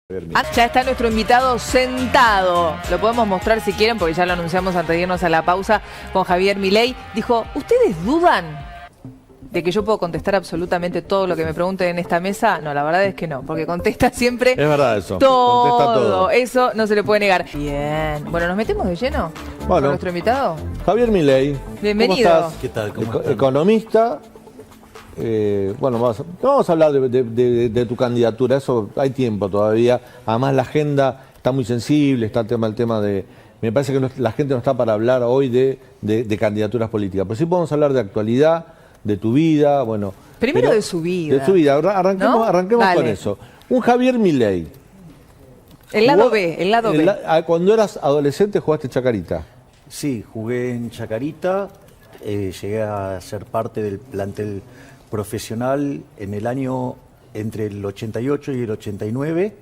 Ya está nuestro invitado sentado. Lo podemos mostrar si quieren, porque ya lo anunciamos antes de irnos a la pausa con Javier Milei. Dijo, ¿ustedes dudan de que yo puedo contestar absolutamente todo lo que me pregunten en esta mesa? No, la verdad es que no, porque contesta siempre. Es verdad eso. Todo. Contesta todo. Eso no se le puede negar. Bien. Bueno, ¿nos metemos de lleno con nuestro invitado? Javier Milei. Bienvenido. ¿Cómo estás? ¿Qué tal? ¿Cómo están? Economista. Bueno, vamos a hablar de tu candidatura, eso hay tiempo todavía. Además la agenda está muy sensible, está el tema de... Me parece que la gente no está para hablar hoy de candidaturas políticas, pero sí podemos hablar de actualidad, de tu vida, bueno... Primero de su vida. De su vida, arranquemos Dale. con eso. Un Javier Milei. El lado B, el lado B. Cuando eras adolescente jugaste Chacarita. Sí, jugué en Chacarita, llegué a ser parte del plantel profesional en el año entre el 88 y el 89,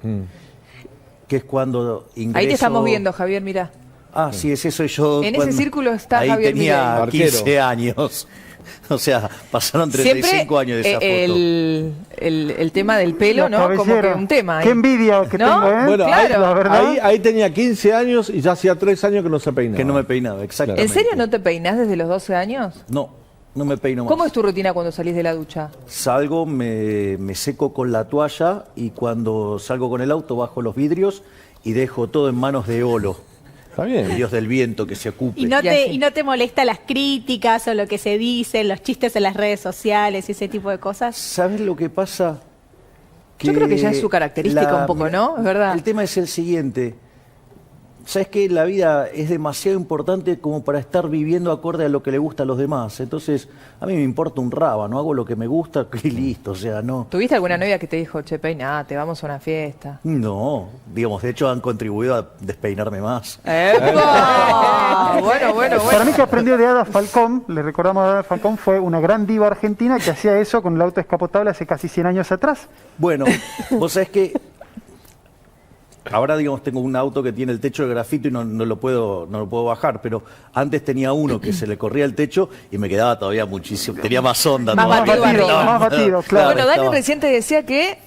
que es cuando ingreso... Ahí te estamos viendo, Javier, mirá. Ah, sí, ese soy yo. En ese círculo está ahí Javier tenía Milei. 15 años. O sea, pasaron 35 años de esa foto. El tema del pelo, ¿no? Como que un tema. Qué envidia que ¿no? tengo, ¿eh? Bueno, Claro. La verdad. ahí tenía 15 años y ya hacía 3 años que no se peinaba. Que no me peinaba, exactamente. ¿En serio no te peinás desde los 12 años? No me peino más. ¿Cómo es tu rutina cuando salís de la ducha? Salgo, me seco con la toalla y cuando salgo con el auto bajo los vidrios y dejo todo en manos de Olo, Está bien. Dios del viento, que se ocupe. ¿Y no Y así. te molesta las críticas o lo que se dice, los chistes en las redes sociales y ese tipo de cosas? ¿Sabes lo que pasa? Yo creo que ya es su característica un poco, ¿no? Es verdad. El tema es el siguiente. ¿Sabes qué? La vida es demasiado importante como para estar viviendo acorde a lo que le gusta a los demás. Entonces, a mí me importa un rábano, hago lo que me gusta y listo, o sea, no. ¿Tuviste alguna novia que te dijo, che, peinate, vamos a una fiesta? No, digamos, de hecho han contribuido a despeinarme más. ¡Epa! Bueno. Para mí que aprendió de Ada Falcón, le recordamos a Ada Falcón, fue una gran diva argentina que hacía eso con el auto descapotable hace casi 100 años atrás. Bueno, vos sabés que ahora, digamos, tengo un auto que tiene el techo de grafito y no lo puedo bajar, pero antes tenía uno que se le corría el techo y me quedaba todavía muchísimo, tenía más onda. Más todavía. batido arriba. Más batido, claro. Bueno, Dani estaba- recién te decía que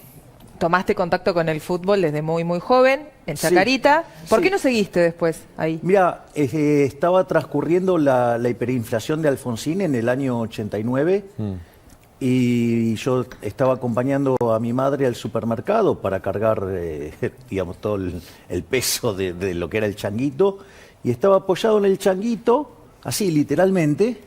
tomaste contacto con el fútbol desde muy, muy joven, en Sí. Chacarita. ¿Por Sí. qué no seguiste después ahí? Mira, estaba transcurriendo la hiperinflación de Alfonsín en el año 89 y yo estaba acompañando a mi madre al supermercado para cargar, digamos, todo el peso de lo que era el changuito y estaba apoyado en el changuito, así literalmente,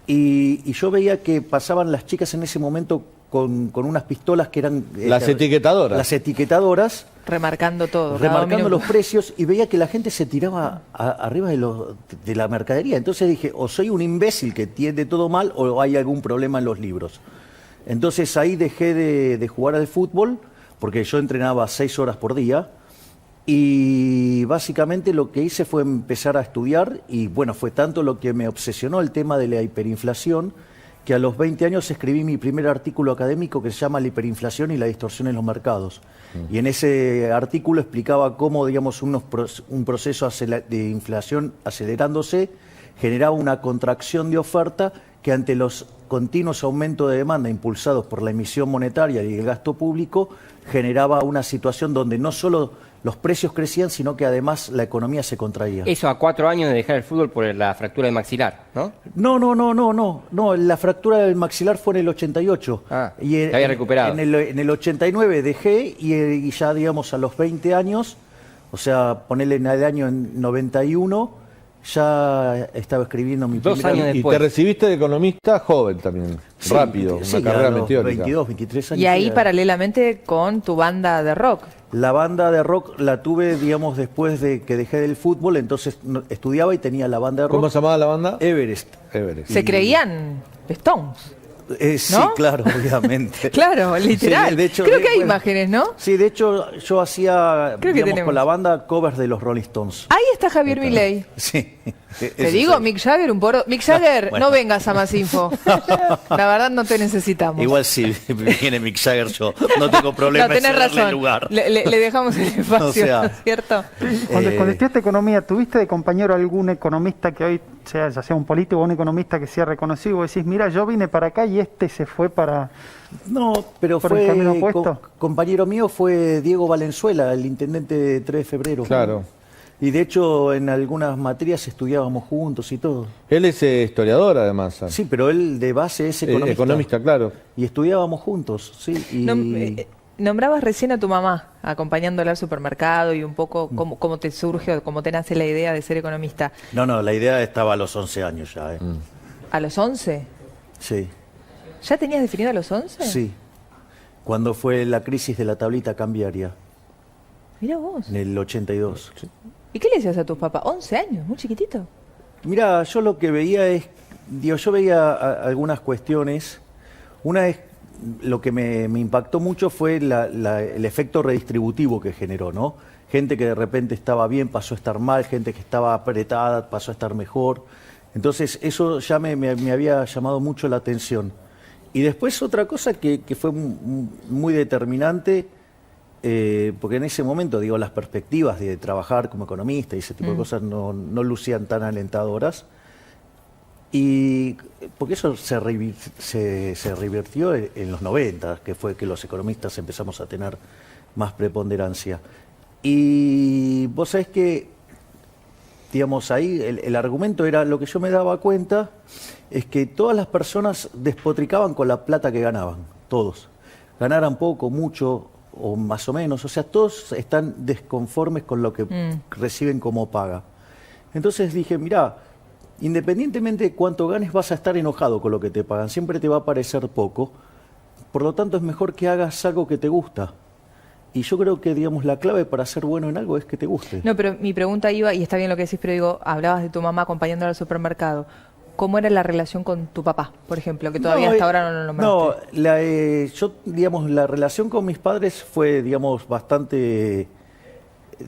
y yo veía que pasaban las chicas en ese momento con unas pistolas que eran... Las etiquetadoras. Las etiquetadoras. Remarcando todo. cada Remarcando minuto. los precios y veía que la gente se tiraba arriba de la mercadería. Entonces dije, o soy un imbécil que entiende todo mal o hay algún problema en los libros. Entonces ahí dejé de jugar al fútbol porque yo entrenaba 6 horas por día y básicamente lo que hice fue empezar a estudiar y bueno, fue tanto lo que me obsesionó el tema de la hiperinflación que a los 20 años escribí mi primer artículo académico que se llama La hiperinflación y la distorsión en los mercados. Y en ese artículo explicaba cómo, digamos, un proceso de inflación acelerándose generaba una contracción de oferta que ante los continuos aumentos de demanda impulsados por la emisión monetaria y el gasto público generaba una situación donde no solo los precios crecían, sino que además la economía se contraía. Eso a 4 años de dejar el fútbol por la fractura del maxilar, ¿no? No, la fractura del maxilar fue en el 88. Ah, te había recuperado. En el 89 dejé y ya, digamos, a los 20 años, o sea, ponerle en el año 91, ya estaba escribiendo mi 2 primera... años Y después. te recibiste de economista joven también, Sí, rápido, sí, una carrera a los meteórica. 22, 23 años. Y ahí era. paralelamente con tu banda de rock. La banda de rock la tuve, digamos, después de que dejé del fútbol, entonces estudiaba y tenía la banda de rock. ¿Cómo se llamaba la banda? Everest. Everest. Se creían Stones. Sí, ¿No? claro, obviamente. Claro, literal. Sí, de hecho, Creo que hay bueno, imágenes, ¿no? Sí, de hecho yo hacía, Creo que digamos, tenemos. con la banda covers de los Rolling Stones. Ahí está Javier Milei. Sí. Te digo, Mick Jagger, un poro. Mick Jagger, bueno. no vengas a Más Info. La verdad no te necesitamos. Igual si viene Mick Jagger, yo no tengo problema No, en tenés cederle razón. el lugar. Le dejamos el espacio, O sea, ¿no es cierto? Cuando Eh, estudiaste economía, ¿tuviste de compañero algún economista que hoy sea, ya sea un político o un economista que sea reconocido? Y vos decís, mira, yo vine para acá y este se fue para... No, pero ¿Por el camino opuesto? compañero mío fue Diego Valenzuela, el intendente de 3 de febrero. Claro. Y de hecho en algunas materias estudiábamos juntos y todo. Él es historiador, además. Sí, pero él de base es economista. Economista, claro. Y estudiábamos juntos, sí. Y... Nombrabas recién a tu mamá, acompañándola al supermercado y un poco cómo te surge o cómo te nace la idea de ser economista. No, la idea estaba a los 11 años ya, ¿eh? ¿A los 11? Sí, ¿Ya tenías definido a los 11? sí. Cuando fue la crisis de la tablita cambiaria, Mira vos. en el 82. ¿Y qué le decías a tus papás? 11 años, muy chiquitito. Mira, yo lo que veía es, yo veía algunas cuestiones. Una es, lo que me impactó mucho fue el efecto redistributivo que generó, ¿no? Gente que de repente estaba bien pasó a estar mal, gente que estaba apretada pasó a estar mejor. Entonces eso ya me había llamado mucho la atención. Y después otra cosa que fue muy determinante, porque en ese momento, digo, las perspectivas de trabajar como economista y ese tipo de cosas no lucían tan alentadoras. Y porque eso se revirtió en los 90, que fue que los economistas empezamos a tener más preponderancia. Y vos sabés que, digamos, ahí el argumento era, lo que yo me daba cuenta, es que todas las personas despotricaban con la plata que ganaban, todos. Ganaran poco, mucho o más o menos, o sea, todos están desconformes con lo que reciben como paga. Entonces dije, mirá, independientemente de cuánto ganes, vas a estar enojado con lo que te pagan. Siempre te va a parecer poco. Por lo tanto, es mejor que hagas algo que te gusta. Y yo creo que, digamos, la clave para ser bueno en algo es que te guste. No, pero mi pregunta iba, y está bien lo que decís, pero digo, hablabas de tu mamá acompañándola al supermercado. ¿Cómo era la relación con tu papá, por ejemplo, que todavía hasta ahora no lo nombraste? No, yo, digamos, la relación con mis padres fue, digamos, bastante...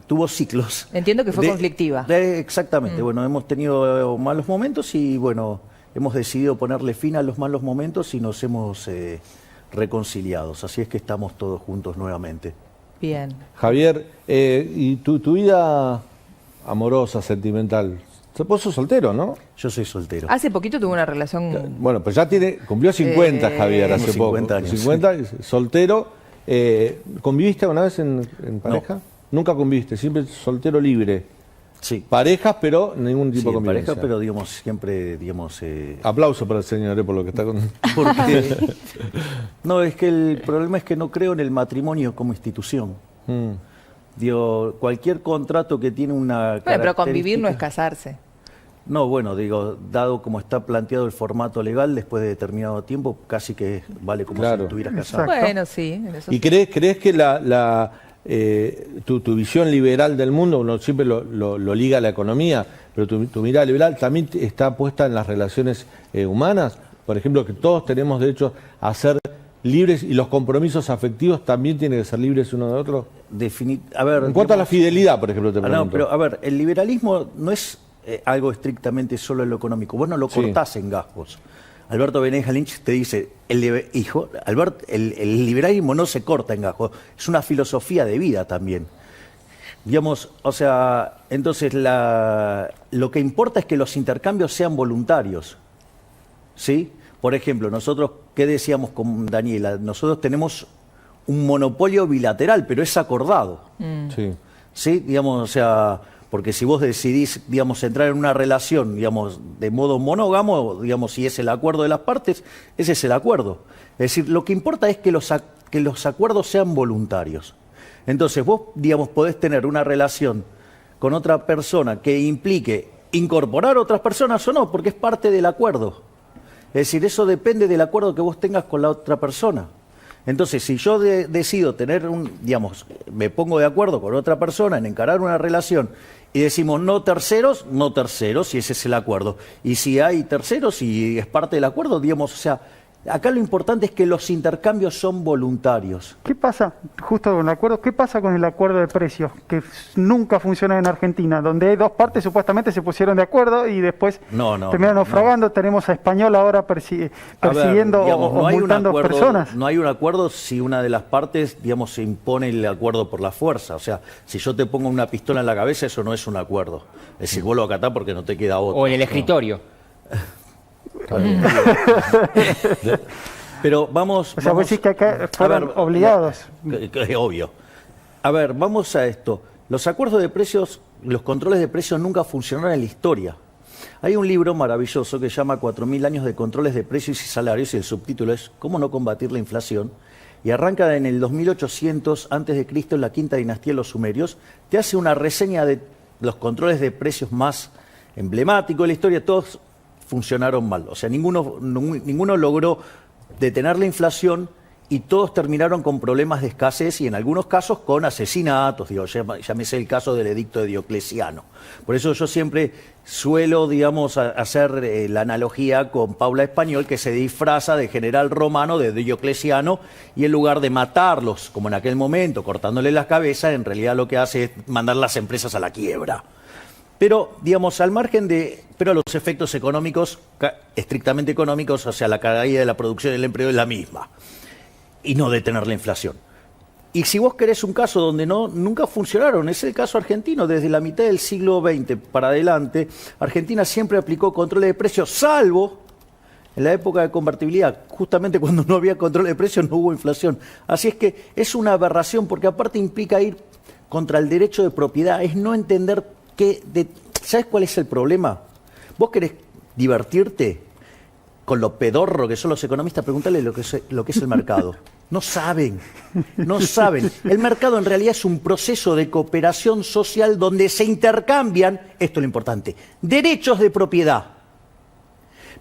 tuvo ciclos. Entiendo que fue conflictiva. Exactamente. Bueno, hemos tenido malos momentos y, bueno, hemos decidido ponerle fin a los malos momentos y nos hemos reconciliado. Así es que estamos todos juntos nuevamente. Bien. Javier, ¿y tu vida amorosa, sentimental? Vos sos soltero, ¿no? Yo soy soltero. Hace poquito tuve una relación... Bueno, pues ya cumplió 50, Javier, hace Tengo poco. 50 años. 50, soltero. ¿Conviviste alguna vez en pareja? No. Nunca conviviste, siempre soltero libre. Sí. Parejas, pero ningún tipo Sí, de en convivencia. pareja, pero, digamos, siempre, digamos... Aplauso para el señor por lo que está con... porque... No, es que el problema es que no creo en el matrimonio como institución. Digo, cualquier contrato que tiene una Bueno, pero convivir no es característica- casarse. No, bueno, digo, dado como está planteado el formato legal, después de determinado tiempo, casi que vale como Claro. si estuvieras casado. Exacto. Bueno, sí. En eso ¿Y sí. crees que tu visión liberal del mundo, uno siempre lo liga a la economía, pero tu mirada liberal también está puesta en las relaciones humanas? Por ejemplo, que todos tenemos derecho a ser libres y los compromisos afectivos también tienen que ser libres uno de otro. A ver, En cuanto a la digamos, fidelidad, por ejemplo, te pregunto. no, pero a ver, el liberalismo no es algo estrictamente solo en lo económico. Vos no lo Sí. cortás en gajos. Alberto Beneja Lynch te dice, el liberalismo no se corta en gajos, es una filosofía de vida también. Digamos, o sea, entonces lo que importa es que los intercambios sean voluntarios. ¿Sí? Por ejemplo, nosotros, ¿qué decíamos con Daniela? Nosotros tenemos un monopolio bilateral, pero es acordado. Sí. ¿Sí? Digamos, o sea, porque si vos decidís, digamos, entrar en una relación, digamos, de modo monógamo, digamos, si es el acuerdo de las partes, ese es el acuerdo. Es decir, lo que importa es que los acuerdos sean voluntarios. Entonces, vos, digamos, podés tener una relación con otra persona que implique incorporar otras personas o no, porque es parte del acuerdo. Es decir, eso depende del acuerdo que vos tengas con la otra persona. Entonces, si yo decido tener digamos, me pongo de acuerdo con otra persona en encarar una relación y decimos no terceros, y ese es el acuerdo. Y si hay terceros y es parte del acuerdo, digamos, o sea, Acá lo importante es que los intercambios son voluntarios. ¿Qué pasa, justo con el acuerdo, qué pasa con el acuerdo de precios? Que nunca funciona en Argentina, donde hay dos partes supuestamente se pusieron de acuerdo y después terminaron naufragando. Tenemos a Español ahora persiguiendo o multando personas. No hay un acuerdo si una de las partes, digamos, se impone el acuerdo por la fuerza. O sea, si yo te pongo una pistola en la cabeza, eso no es un acuerdo. Es decir, vos lo acatás porque no te queda otro. O en el escritorio. Pero vamos... O sea, vos decís que acá fueron obligados. Obvio. A ver, vamos a esto. Los acuerdos de precios, los controles de precios nunca funcionaron en la historia. Hay un libro maravilloso que se llama 4000 años de controles de precios y salarios, y el subtítulo es ¿Cómo no combatir la inflación? Y arranca en el 2800 a.C., en la quinta dinastía de los sumerios. Te hace una reseña de los controles de precios más emblemáticos de la historia. Todos funcionaron mal. O sea, ninguno logró detener la inflación y todos terminaron con problemas de escasez y en algunos casos con asesinatos. Digo, llámese el caso del edicto de Diocleciano. Por eso yo siempre suelo, digamos, hacer la analogía con Paula Español, que se disfraza de general romano de Diocleciano y en lugar de matarlos, como en aquel momento, cortándole las cabezas, en realidad lo que hace es mandar las empresas a la quiebra. Pero, digamos, al margen de... Pero los efectos económicos, estrictamente económicos, o sea, la caída de la producción y el empleo es la misma. Y no detener la inflación. Y si vos querés un caso donde nunca funcionaron, es el caso argentino. Desde la mitad del siglo XX para adelante, Argentina siempre aplicó controles de precios, salvo en la época de convertibilidad. Justamente cuando no había control de precios no hubo inflación. Así es que es una aberración, porque aparte implica ir contra el derecho de propiedad, es no entender ¿sabes cuál es el problema? Vos querés divertirte con lo pedorro que son los economistas, preguntale lo que es el mercado. No saben. El mercado en realidad es un proceso de cooperación social donde se intercambian, esto es lo importante, derechos de propiedad.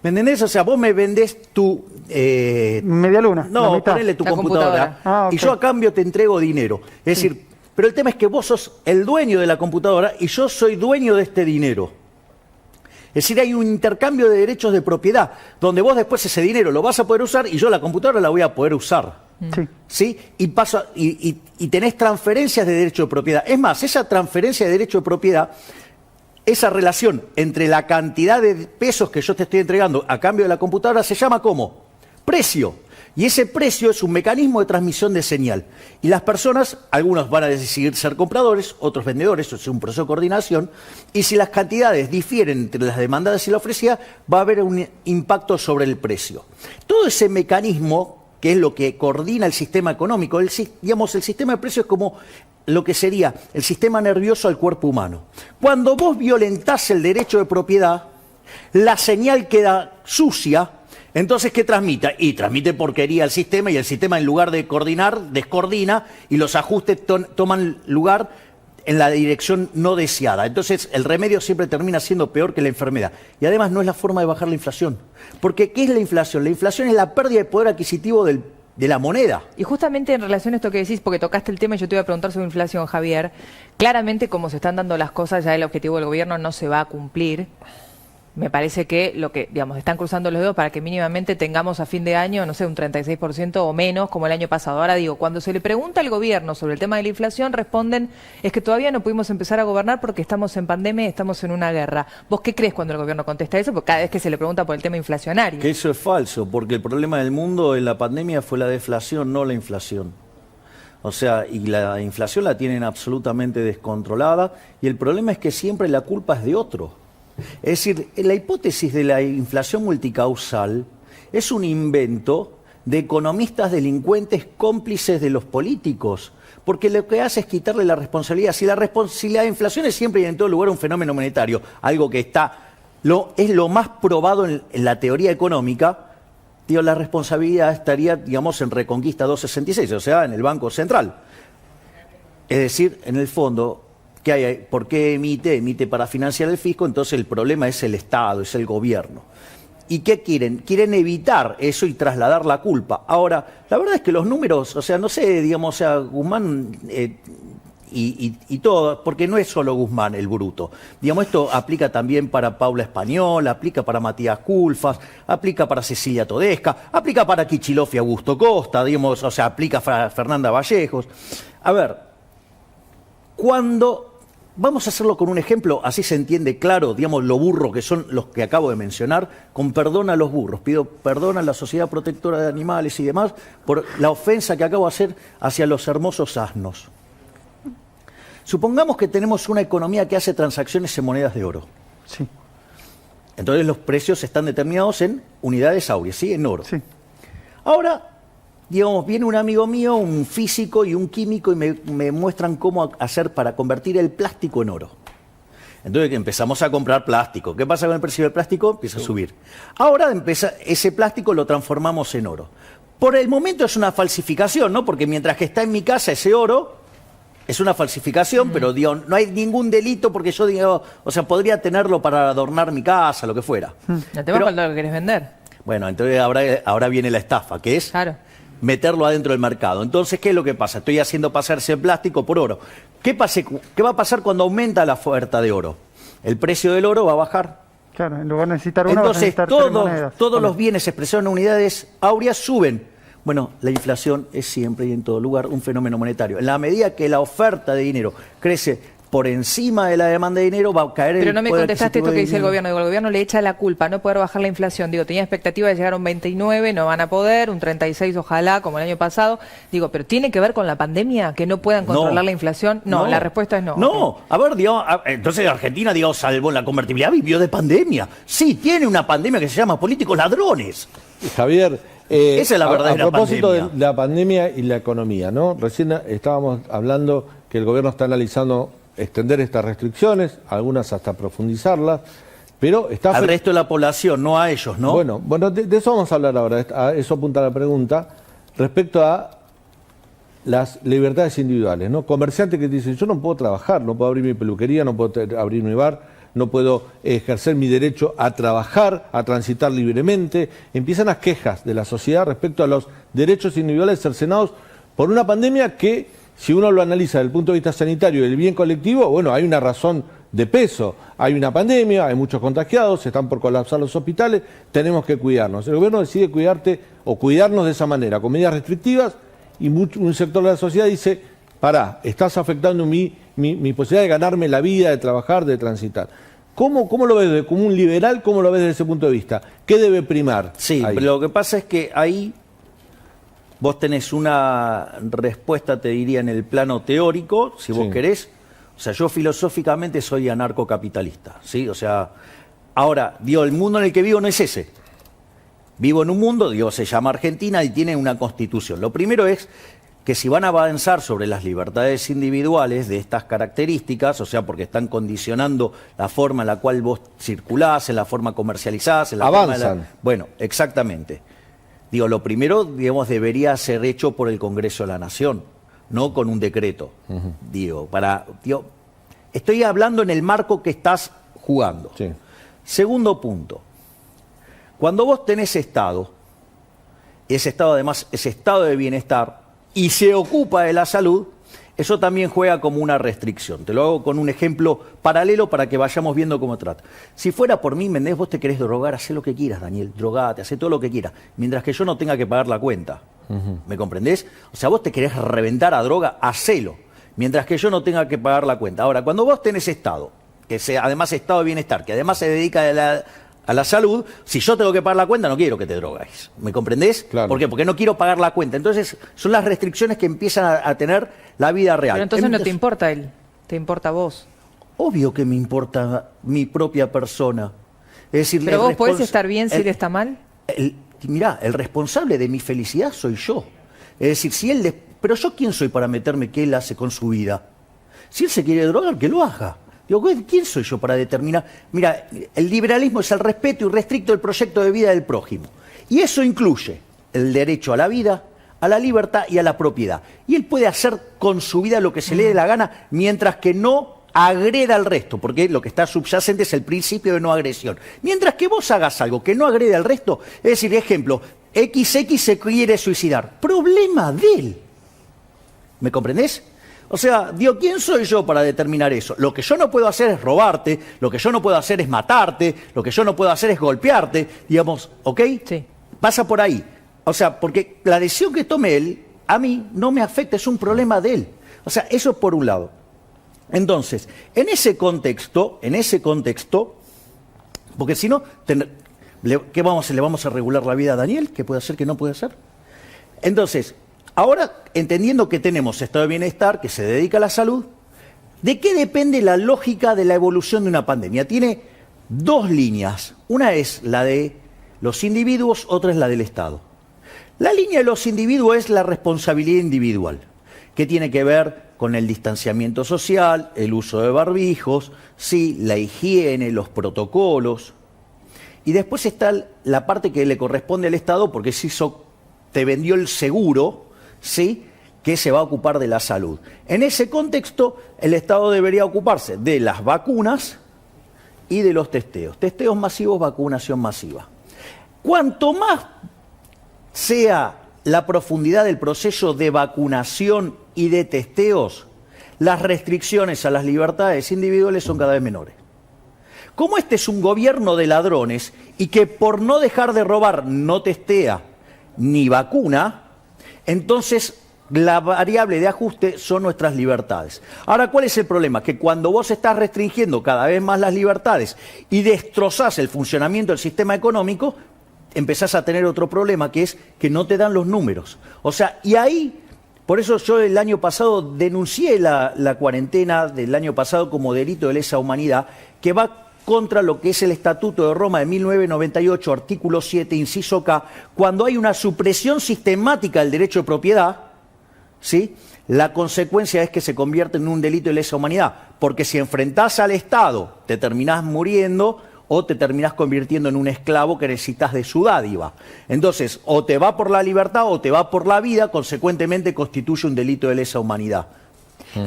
¿Me entendés? O sea, vos me vendés tu... Media luna. No, ponele tu computadora. Okay. Y yo a cambio te entrego dinero. Es decir, pero el tema es que vos sos el dueño de la computadora y yo soy dueño de este dinero. Es decir, hay un intercambio de derechos de propiedad, donde vos después ese dinero lo vas a poder usar y yo la computadora la voy a poder usar. ¿Sí? Y tenés transferencias de derecho de propiedad. Es más, esa transferencia de derecho de propiedad, esa relación entre la cantidad de pesos que yo te estoy entregando a cambio de la computadora se llama ¿cómo? Precio. Y ese precio es un mecanismo de transmisión de señal. Y las personas, algunos van a decidir ser compradores, otros vendedores, eso es un proceso de coordinación. Y si las cantidades difieren entre las demandadas y la ofrecida, va a haber un impacto sobre el precio. Todo ese mecanismo, que es lo que coordina el sistema económico, el sistema de precios es como lo que sería el sistema nervioso al cuerpo humano. Cuando vos violentás el derecho de propiedad, la señal queda sucia. Entonces, ¿qué transmite? Y transmite porquería al sistema y el sistema, en lugar de coordinar, descoordina y los ajustes toman lugar en la dirección no deseada. Entonces, el remedio siempre termina siendo peor que la enfermedad. Y además no es la forma de bajar la inflación. Porque, ¿qué es la inflación? La inflación es la pérdida de poder adquisitivo de la moneda. Y justamente en relación a esto que decís, porque tocaste el tema y yo te iba a preguntar sobre inflación, Javier, claramente como se están dando las cosas, ya el objetivo del gobierno no se va a cumplir. Me parece que lo que, digamos, están cruzando los dedos para que mínimamente tengamos a fin de año, no sé, un 36% o menos como el año pasado. Ahora digo, cuando se le pregunta al gobierno sobre el tema de la inflación, responden, es que todavía no pudimos empezar a gobernar porque estamos en pandemia y estamos en una guerra. ¿Vos qué crees cuando el gobierno contesta eso? Porque cada vez que se le pregunta por el tema inflacionario. Que eso es falso, porque el problema del mundo en la pandemia fue la deflación, no la inflación. O sea, y la inflación la tienen absolutamente descontrolada y el problema es que siempre la culpa es de otro. Es decir, la hipótesis de la inflación multicausal es un invento de economistas delincuentes cómplices de los políticos, porque lo que hace es quitarle la responsabilidad. Si la inflación es siempre y en todo lugar un fenómeno monetario, algo que es lo más probado en la teoría económica, la responsabilidad estaría, digamos, en Reconquista 266, o sea, en el Banco Central. Es decir, en el fondo... ¿Por qué emite? Emite para financiar el fisco, entonces el problema es el Estado, es el gobierno. ¿Y qué quieren? Quieren evitar eso y trasladar la culpa. Ahora, la verdad es que los números, o sea, no sé, digamos, o sea, Guzmán y todo, porque no es solo Guzmán el bruto. Digamos, esto aplica también para Paula Español, aplica para Matías Culfas, aplica para Cecilia Todesca, aplica para Kicillof y Augusto Costa, digamos, o sea, aplica para Fernanda Vallejos. A ver, vamos a hacerlo con un ejemplo, así se entiende claro, digamos, lo burro que son los que acabo de mencionar, con perdón a los burros. Pido perdón a la Sociedad Protectora de Animales y demás por la ofensa que acabo de hacer hacia los hermosos asnos. Supongamos que tenemos una economía que hace transacciones en monedas de oro. Sí. Entonces los precios están determinados en unidades áureas, ¿sí? En oro. Sí. Ahora, digamos, viene un amigo mío, un físico y un químico, y me muestran cómo hacer para convertir el plástico en oro. Entonces empezamos a comprar plástico. ¿Qué pasa con el precio del plástico? Empieza a subir. Ahora ese plástico lo transformamos en oro. Por el momento es una falsificación, ¿no? Porque mientras que está en mi casa ese oro, es una falsificación, pero digo, no hay ningún delito porque yo digo, o sea, podría tenerlo para adornar mi casa, lo que fuera. El tema es cuando lo querés vender. Bueno, entonces ahora viene la estafa, que es meterlo adentro del mercado. Entonces, ¿qué es lo que pasa? Estoy haciendo pasar ese plástico por oro. ¿Qué va a pasar cuando aumenta la oferta de oro? El precio del oro va a bajar. Claro, en lugar de necesitar una, vas a entonces necesitar todos los bienes expresados en unidades áureas suben. Bueno, la inflación es siempre y en todo lugar un fenómeno monetario. En la medida que la oferta de dinero crece por encima de la demanda de dinero, va a caer el Pero no me poder contestaste esto adquisitivo que dice el dinero. gobierno. Digo, el gobierno le echa la culpa a no poder bajar la inflación. Digo, tenía expectativa de llegar a un 29, no van a poder, un 36 ojalá, como el año pasado. Digo, ¿pero tiene que ver con la pandemia? ¿Que no puedan controlar la inflación? No, la respuesta es no. No, a ver, digamos, entonces Argentina, digamos, salvo la convertibilidad, vivió de pandemia. Sí, tiene una pandemia que se llama políticos ladrones. Javier, esa es la verdadera a propósito pandemia. de la pandemia y la economía, ¿no? Recién estábamos hablando que el gobierno está analizando extender estas restricciones, algunas hasta profundizarlas, pero está... Al resto de la población, no a ellos, ¿no? Bueno, de eso vamos a hablar ahora, a eso apunta la pregunta, respecto a las libertades individuales, ¿no? Comerciantes que dicen, yo no puedo trabajar, no puedo abrir mi peluquería, no puedo abrir mi bar, no puedo ejercer mi derecho a trabajar, a transitar libremente. Empiezan las quejas de la sociedad respecto a los derechos individuales cercenados por una pandemia que, si uno lo analiza desde el punto de vista sanitario y del bien colectivo, bueno, hay una razón de peso. Hay una pandemia, hay muchos contagiados, se están por colapsar los hospitales, tenemos que cuidarnos. El gobierno decide cuidarnos de esa manera, con medidas restrictivas, y un sector de la sociedad dice, pará, estás afectando mi posibilidad de ganarme la vida, de trabajar, de transitar. ¿Cómo lo ves como un liberal? ¿Cómo lo ves desde ese punto de vista? ¿Qué debe primar? Sí, ahí? Pero lo que pasa es que ahí vos tenés una respuesta, te diría, en el plano teórico, si vos querés. O sea, yo filosóficamente soy anarcocapitalista, ¿sí? O sea, ahora, digo, el mundo en el que vivo no es ese. Vivo en un mundo, digo, se llama Argentina y tiene una constitución. Lo primero es que si van a avanzar sobre las libertades individuales de estas características, o sea, porque están condicionando la forma en la cual vos circulás, en la forma comercializás, en la avanzan. Bueno, exactamente. Digo, lo primero, digamos, debería ser hecho por el Congreso de la Nación, no con un decreto. Digo, estoy hablando en el marco que estás jugando. Sí. Segundo punto. Cuando vos tenés Estado, ese Estado además es estado de bienestar, y se ocupa de la salud, eso también juega como una restricción. Te lo hago con un ejemplo paralelo para que vayamos viendo cómo trata. Si fuera por mí, Méndez, vos te querés drogar, hacé lo que quieras, Daniel, drogate, hacé todo lo que quieras, mientras que yo no tenga que pagar la cuenta. ¿Me comprendés? O sea, vos te querés reventar a droga, hacelo, mientras que yo no tenga que pagar la cuenta. Ahora, cuando vos tenés Estado, que sea además Estado de bienestar, que además se dedica a la salud, si yo tengo que pagar la cuenta, no quiero que te drogues. ¿Me comprendés? Claro. ¿Por qué? Porque no quiero pagar la cuenta. Entonces, son las restricciones que empiezan a tener la vida real. Pero entonces no te importa él, te importa vos. Obvio que me importa mi propia persona. Es decir, ¿Pero vos podés estar bien si él está mal? Mirá, el responsable de mi felicidad soy yo. Es decir, si él... Pero yo, ¿quién soy para meterme qué él hace con su vida? Si él se quiere drogar, que lo haga. Digo, ¿quién soy yo para determinar? Mira, el liberalismo es el respeto irrestricto del proyecto de vida del prójimo. Y eso incluye el derecho a la vida, a la libertad y a la propiedad. Y él puede hacer con su vida lo que se le dé la gana, mientras que no agreda al resto, porque lo que está subyacente es el principio de no agresión. Mientras que vos hagas algo que no agrede al resto, es decir, ejemplo, XX se quiere suicidar. Problema de él. ¿Me comprendés? O sea, digo, ¿quién soy yo para determinar eso? Lo que yo no puedo hacer es robarte, lo que yo no puedo hacer es matarte, lo que yo no puedo hacer es golpearte, digamos, ¿ok? Sí. Pasa por ahí. O sea, porque la decisión que tome él, a mí no me afecta, es un problema de él. O sea, eso por un lado. Entonces, en ese contexto, porque si no, ¿qué vamos a hacer? ¿Le vamos a regular la vida a Daniel? ¿Qué puede hacer, qué no puede hacer? Entonces, ahora, entendiendo que tenemos estado de bienestar, que se dedica a la salud, ¿de qué depende la lógica de la evolución de una pandemia? Tiene dos líneas. Una es la de los individuos, otra es la del Estado. La línea de los individuos es la responsabilidad individual, que tiene que ver con el distanciamiento social, el uso de barbijos, sí, la higiene, los protocolos. Y después está la parte que le corresponde al Estado, porque si te vendió el seguro, ¿sí?, que se va a ocupar de la salud. En ese contexto, el Estado debería ocuparse de las vacunas y de los testeos. Testeos masivos, vacunación masiva. Cuanto más sea la profundidad del proceso de vacunación y de testeos, las restricciones a las libertades individuales son cada vez menores. Como este es un gobierno de ladrones y que por no dejar de robar no testea ni vacuna, entonces la variable de ajuste son nuestras libertades. Ahora, ¿cuál es el problema? Que cuando vos estás restringiendo cada vez más las libertades y destrozás el funcionamiento del sistema económico, empezás a tener otro problema, que es que no te dan los números. O sea, y ahí, por eso yo el año pasado denuncié la cuarentena del año pasado como delito de lesa humanidad, que va contra lo que es el Estatuto de Roma de 1998, artículo 7, inciso K, cuando hay una supresión sistemática del derecho de propiedad, ¿sí?, la consecuencia es que se convierte en un delito de lesa humanidad, porque si enfrentás al Estado, te terminás muriendo o te terminás convirtiendo en un esclavo que necesitas de su dádiva. Entonces, o te va por la libertad o te va por la vida, consecuentemente constituye un delito de lesa humanidad.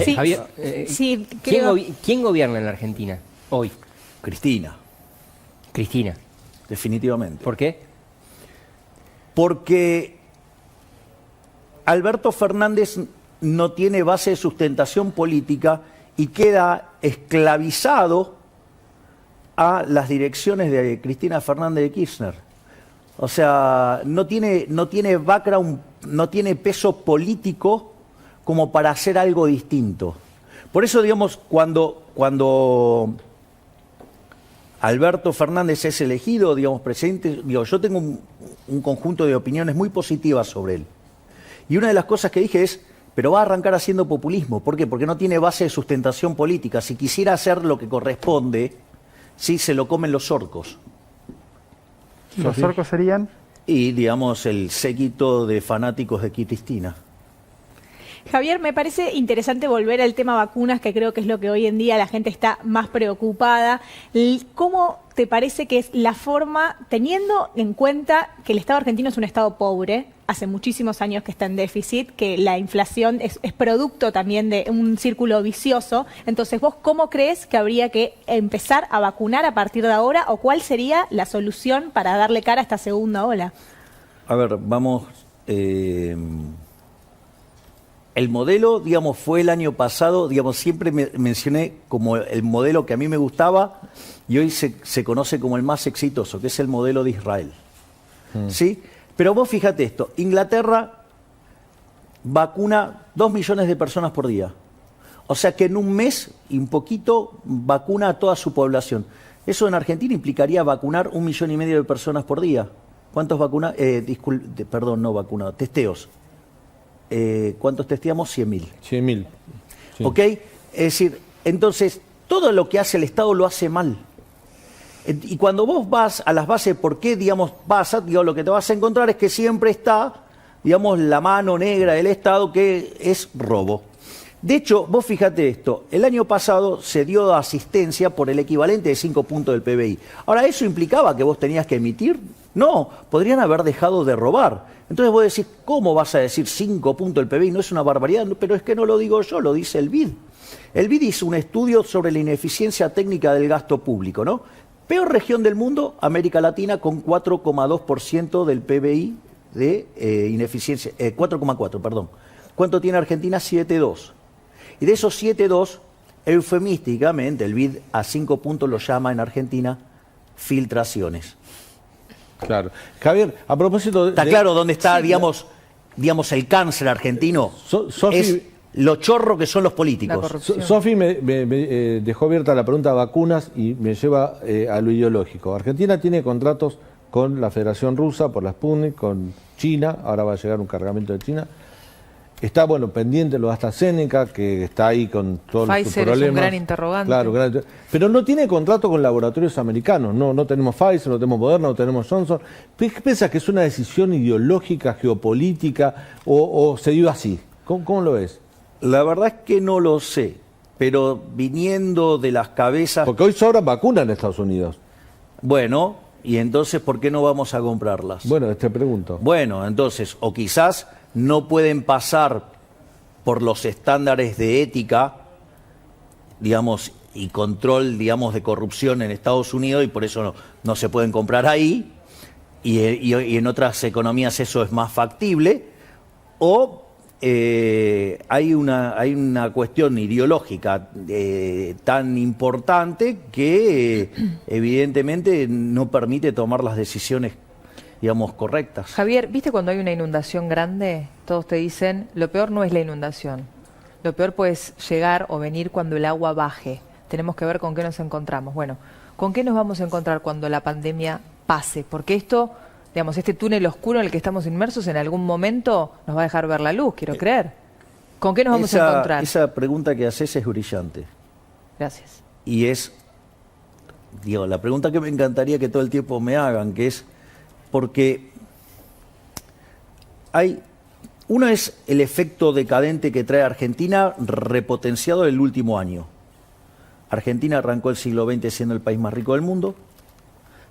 Sí, Javier, sí, ¿quién gobierna en la Argentina hoy? Cristina. Cristina. Definitivamente. ¿Por qué? Porque Alberto Fernández no tiene base de sustentación política y queda esclavizado a las direcciones de Cristina Fernández de Kirchner. O sea, no tiene background, no tiene peso político como para hacer algo distinto. Por eso, digamos, cuando Alberto Fernández es elegido, digamos, presidente, yo tengo un conjunto de opiniones muy positivas sobre él. Y una de las cosas que dije es, pero va a arrancar haciendo populismo. ¿Por qué? Porque no tiene base de sustentación política. Si quisiera hacer lo que corresponde, sí, se lo comen los orcos. ¿Los orcos serían? Y, digamos, el séquito de fanáticos de Cristina. Javier, me parece interesante volver al tema vacunas, que creo que es lo que hoy en día la gente está más preocupada. ¿Cómo te parece que es la forma, teniendo en cuenta que el Estado argentino es un Estado pobre, hace muchísimos años que está en déficit, que la inflación es producto también de un círculo vicioso? Entonces, ¿vos cómo crees que habría que empezar a vacunar a partir de ahora, o cuál sería la solución para darle cara a esta segunda ola? A ver, vamos... El modelo, digamos, fue el año pasado, digamos, siempre mencioné como el modelo que a mí me gustaba y hoy se conoce como el más exitoso, que es el modelo de Israel. ¿Sí? Pero vos fíjate esto, Inglaterra vacuna 2 millones de personas por día. O sea que en un mes y un poquito vacuna a toda su población. Eso en Argentina implicaría vacunar 1,5 millones de personas por día. ¿Cuántos vacunados? Testeos. ¿Cuántos testeamos? 100.000. 100.000. Sí. ¿Ok? Es decir, entonces, todo lo que hace el Estado lo hace mal. Y cuando vos vas a las bases, ¿por qué, digamos, lo que te vas a encontrar es que siempre está, digamos, la mano negra del Estado, que es robo. De hecho, vos fíjate esto, el año pasado se dio asistencia por el equivalente de 5 puntos del PBI. Ahora, ¿eso implicaba que vos tenías que emitir? No, podrían haber dejado de robar. Entonces vos decís, ¿cómo vas a decir 5 puntos del PBI? No es una barbaridad, pero es que no lo digo yo, lo dice el BID. El BID hizo un estudio sobre la ineficiencia técnica del gasto público, ¿no? Peor región del mundo, América Latina, con 4,2% del PBI de ineficiencia, 4,4, perdón. ¿Cuánto tiene Argentina? 7,2. Y de esos 7,2, eufemísticamente, el BID a 5 puntos lo llama en Argentina filtraciones. Claro. Javier, a propósito ¿Está claro dónde está, digamos, el cáncer argentino? Es lo chorro que son los políticos. Sofi me dejó abierta la pregunta de vacunas y me lleva a lo ideológico. Argentina tiene contratos con la Federación Rusa por la Sputnik, con China, ahora va a llegar un cargamento de China. Está, bueno, pendiente lo de AstraZeneca, que está ahí con todos los problemas. Pfizer es un gran interrogante. Claro, pero no tiene contrato con laboratorios americanos. No tenemos Pfizer, no tenemos Moderna, no tenemos Johnson. ¿Qué piensas que es una decisión ideológica, geopolítica, o se dio así? ¿Cómo lo ves? La verdad es que no lo sé, pero viniendo de las cabezas... Porque hoy sobran vacunas en Estados Unidos. Bueno, y entonces, ¿por qué no vamos a comprarlas? Bueno, te pregunto. Bueno, entonces, o quizás no pueden pasar por los estándares de ética, digamos, y control, digamos, de corrupción en Estados Unidos, y por eso no se pueden comprar ahí, y en otras economías eso es más factible, o hay una cuestión ideológica tan importante que evidentemente no permite tomar las decisiones, digamos, correctas. Javier, ¿viste cuando hay una inundación grande? Todos te dicen, lo peor no es la inundación. Lo peor puede llegar o venir cuando el agua baje. Tenemos que ver con qué nos encontramos. Bueno, ¿con qué nos vamos a encontrar cuando la pandemia pase? Porque esto, digamos, este túnel oscuro en el que estamos inmersos en algún momento nos va a dejar ver la luz, quiero creer. ¿Con qué nos vamos a encontrar? Esa pregunta que haces es brillante. Gracias. Y es, digo, la pregunta que me encantaría que todo el tiempo me hagan, que es, porque uno es el efecto decadente que trae Argentina repotenciado el último año. Argentina arrancó el siglo XX siendo el país más rico del mundo.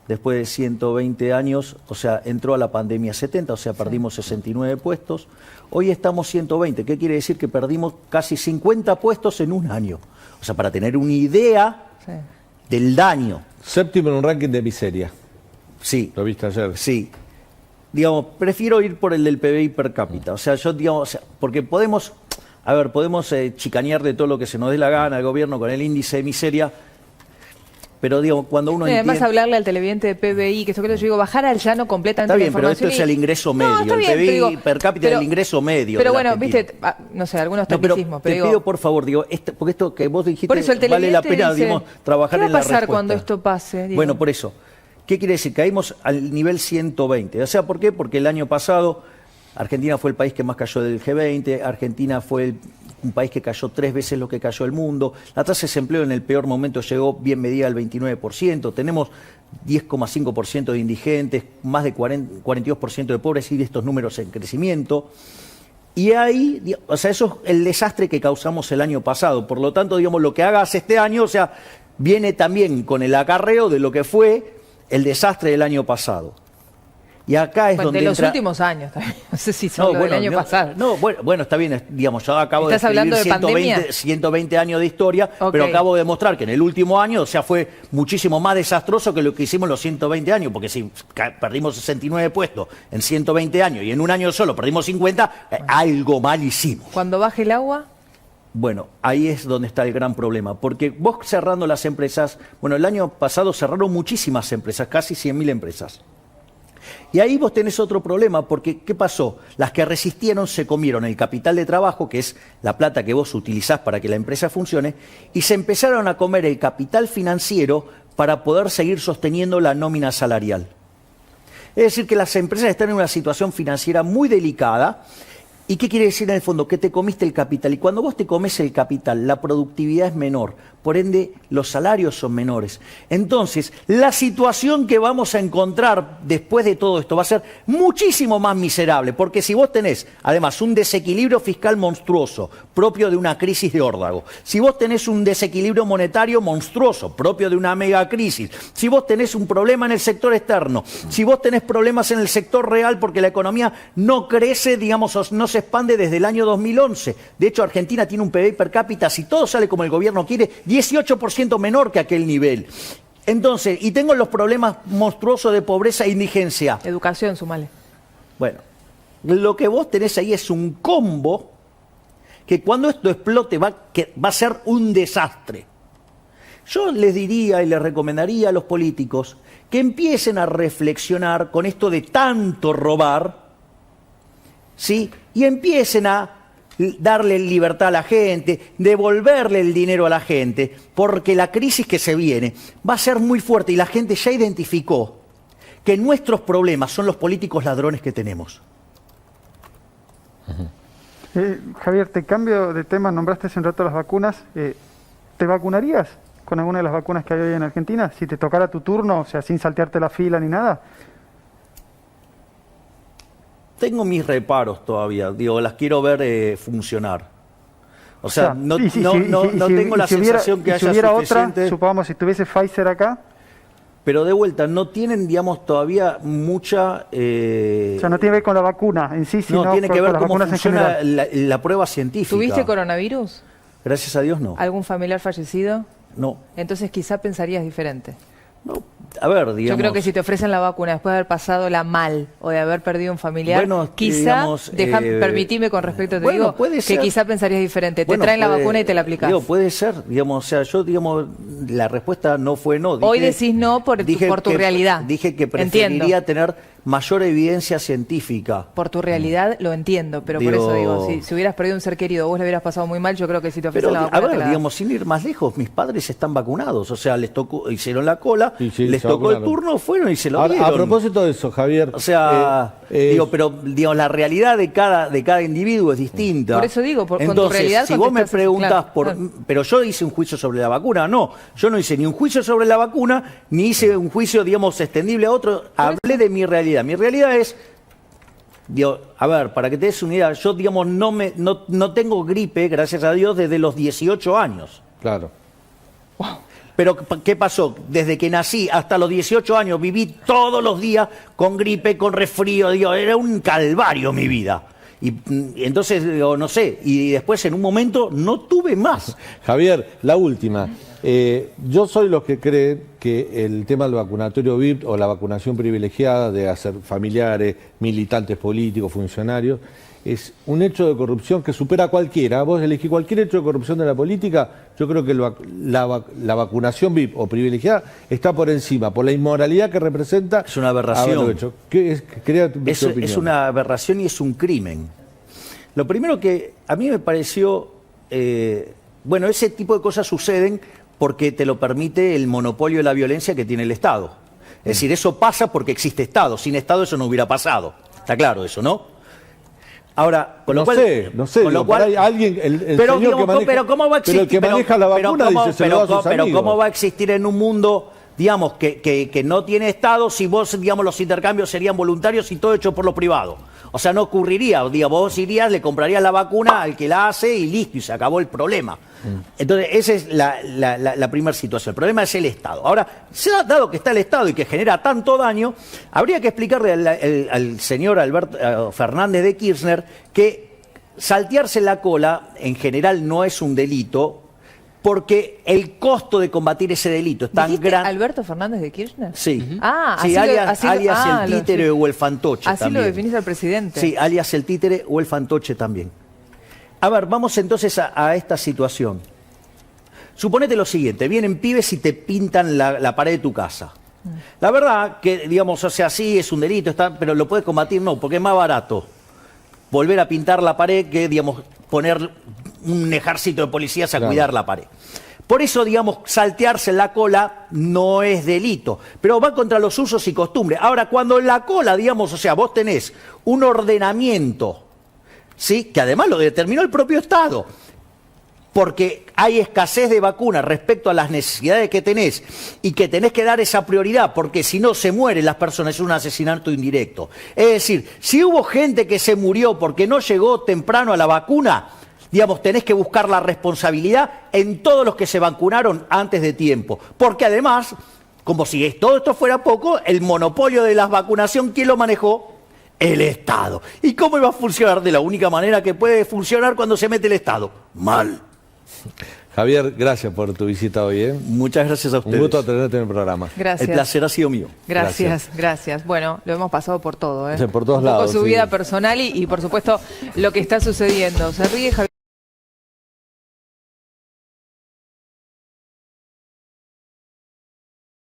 Después de 120 años, o sea, entró a la pandemia 70, o sea, perdimos 69 puestos. Hoy estamos 120, ¿qué quiere decir? Que perdimos casi 50 puestos en un año. O sea, para tener una idea del daño. Séptimo en un ranking de miseria. Sí. ¿Lo viste ayer? Sí. Digamos, prefiero ir por el del PBI per cápita. O sea, porque podemos chicanear de todo lo que se nos dé la gana al gobierno con el índice de miseria, pero digo, cuando uno entiende... Además hablarle al televidente de PBI, que esto que yo digo, bajar al llano completamente está bien, la información. Pero esto es el ingreso medio, está bien, el PBI digo, per cápita es el ingreso medio. Pero bueno, viste, no sé, algunos tecnicismos. Te pido por favor, porque esto que vos dijiste, por eso el vale la pena, dice, digamos, trabajar en la respuesta. ¿Qué va a pasar cuando esto pase? Digo? Bueno, por eso. ¿Qué quiere decir? Caímos al nivel 120. O sea, ¿por qué? Porque el año pasado Argentina fue el país que más cayó del G20, Argentina fue un país que cayó 3 veces lo que cayó el mundo, la tasa de desempleo en el peor momento llegó bien medida al 29%, tenemos 10,5% de indigentes, más de 42% de pobres y de estos números en crecimiento. Y ahí, o sea, eso es el desastre que causamos el año pasado. Por lo tanto, digamos, lo que hagas este año, o sea, viene también con el acarreo de lo que fue el desastre del año pasado. Y acá es donde de los últimos años también. No sé si solo del año pasado. Bueno, está bien, digamos, yo acabo de escribir 120 años de historia, pero acabo de demostrar que en el último año, o sea, fue muchísimo más desastroso que lo que hicimos en los 120 años, porque si perdimos 69 puestos en 120 años y en un año solo perdimos 50, algo mal hicimos. Cuando baje el agua... Bueno, ahí es donde está el gran problema, porque vos cerrando las empresas, bueno, el año pasado cerraron muchísimas empresas, casi 100.000 empresas. Y ahí vos tenés otro problema, porque ¿qué pasó? Las que resistieron se comieron el capital de trabajo, que es la plata que vos utilizás para que la empresa funcione, y se empezaron a comer el capital financiero para poder seguir sosteniendo la nómina salarial. Es decir, que las empresas están en una situación financiera muy delicada. ¿Y qué quiere decir en el fondo? Que te comiste el capital. Y cuando vos te comes el capital, la productividad es menor. Por ende, los salarios son menores. Entonces, la situación que vamos a encontrar después de todo esto va a ser muchísimo más miserable. Porque si vos tenés, además, un desequilibrio fiscal monstruoso, propio de una crisis de órdago, si vos tenés un desequilibrio monetario monstruoso, propio de una megacrisis, si vos tenés un problema en el sector externo, si vos tenés problemas en el sector real porque la economía no crece, digamos, no se expande desde el año 2011. De hecho, Argentina tiene un PBI per cápita, si todo sale como el gobierno quiere, 18% menor que aquel nivel. Entonces, y tengo los problemas monstruosos de pobreza e indigencia. Educación, sumale. Bueno, lo que vos tenés ahí es un combo que cuando esto explote va a ser un desastre. Yo les diría y les recomendaría a los políticos que empiecen a reflexionar con esto de tanto robar, ¿sí? Y empiecen a darle libertad a la gente, devolverle el dinero a la gente, porque la crisis que se viene va a ser muy fuerte y la gente ya identificó que nuestros problemas son los políticos ladrones que tenemos. Javier, te cambio de tema, nombraste hace un rato las vacunas. ¿Te vacunarías con alguna de las vacunas que hay hoy en Argentina? Si te tocara tu turno, o sea, sin saltearte la fila ni nada. Tengo mis reparos todavía, digo, las quiero ver funcionar. O sea, no tengo la sensación que haya si hubiera suficiente... otra, supongamos, si tuviese Pfizer acá. Pero de vuelta, no tienen, digamos, todavía mucha... O sea, no tiene que ver con la vacuna en sí, sino no, tiene que ver con cómo las vacunas funciona la prueba científica. ¿Tuviste coronavirus? Gracias a Dios, no. ¿Algún familiar fallecido? No. Entonces quizá pensarías diferente. No, a ver, digamos... Yo creo que si te ofrecen la vacuna después de haber pasado la mal o de haber perdido un familiar, bueno, quizá, digamos, permitime con respeto, te digo, que quizá pensarías diferente. Te traen la vacuna y te la aplicás. Digo, puede ser, digamos, o sea, yo, digamos, la respuesta no fue no. Hoy decís no por tu realidad. Dije que preferiría tener mayor evidencia científica. Por tu realidad lo entiendo, pero por eso digo, si hubieras perdido un ser querido, vos le hubieras pasado muy mal, yo creo que si te ofrecen la vacuna... A ver, digamos, sin ir más lejos, mis padres están vacunados, o sea, les tocó, hicieron la cola, les tocó el turno, fueron y se lo dieron. A propósito de eso, Javier... O sea, pero digamos, la realidad de cada individuo es distinta. Por eso digo, con tu Entonces, realidad... si vos me preguntás pero yo hice un juicio sobre la vacuna, no, yo no hice ni un juicio sobre la vacuna, ni hice un juicio, digamos, extendible a otro, hablé de mi realidad. Mi realidad es... Digo, a ver, para que te des una idea, yo, digamos, no tengo gripe, gracias a Dios, desde los 18 años. Claro. Wow. Pero, ¿qué pasó? Desde que nací hasta los 18 años viví todos los días con gripe, con resfrío, digo, era un calvario mi vida. Y entonces, digo, no sé, y después en un momento no tuve más. Javier, la última. Yo soy los que creen que el tema del vacunatorio VIP o la vacunación privilegiada de hacer familiares, militantes políticos, funcionarios, es un hecho de corrupción que supera a cualquiera. Vos elegís cualquier hecho de corrupción de la política, yo creo que la vacunación VIP o privilegiada está por encima, por la inmoralidad que representa. Es una aberración. Es una aberración y es un crimen. Lo primero que a mí me pareció, bueno, ese tipo de cosas suceden porque te lo permite el monopolio de la violencia que tiene el Estado. Es decir, eso pasa porque existe Estado. Sin Estado eso no hubiera pasado. Está claro eso, ¿no? Ahora, con lo cual... No sé, con lo cual, alguien, pero, digamos, pero ¿cómo va a existir? Pero el que maneja la vacuna dice, se lo da a sus amigos. Pero ¿cómo va a existir en un mundo, digamos, que no tiene Estado si vos, digamos, los intercambios serían voluntarios y todo hecho por lo privado? O sea, no ocurriría. Digamos, vos irías, le comprarías la vacuna al que la hace y listo, y se acabó el problema. Entonces, esa es la primera situación. El problema es el Estado. Ahora, dado que está el Estado y que genera tanto daño, habría que explicarle al señor Alberto Fernández de Kirchner que saltearse la cola en general no es un delito, porque el costo de combatir ese delito es tan grande. ¿Alberto Fernández de Kirchner? Sí. Sí, alias el títere o el fantoche así también. Lo definís al presidente. Sí, alias el títere o el fantoche también. A ver, vamos entonces a esta situación. Suponete lo siguiente, vienen pibes y te pintan la pared de tu casa. La verdad que, digamos, o sea, sí es un delito, pero lo puedes combatir, no, porque es más barato volver a pintar la pared que, digamos, poner un ejército de policías a cuidar la pared. Por eso, digamos, saltearse la cola no es delito, pero va contra los usos y costumbres. Ahora, cuando la cola, digamos, o sea, vos tenés un ordenamiento, ¿sí?, que además lo determinó el propio Estado, porque hay escasez de vacunas respecto a las necesidades que tenés y que tenés que dar esa prioridad, porque si no se mueren las personas, es un asesinato indirecto. Es decir, si hubo gente que se murió porque no llegó temprano a la vacuna, digamos, tenés que buscar la responsabilidad en todos los que se vacunaron antes de tiempo. Porque además, como si todo esto fuera poco, el monopolio de la vacunación, ¿quién lo manejó? El Estado. ¿Y cómo iba a funcionar? De la única manera que puede funcionar cuando se mete el Estado. Mal. Javier, gracias por tu visita hoy. Muchas gracias a ustedes. Un gusto tenerte en el programa. Gracias. El placer ha sido mío. Gracias. Bueno, lo hemos pasado por todo. Por todos lados. Por su vida personal y por supuesto, lo que está sucediendo. Se ríe Javier.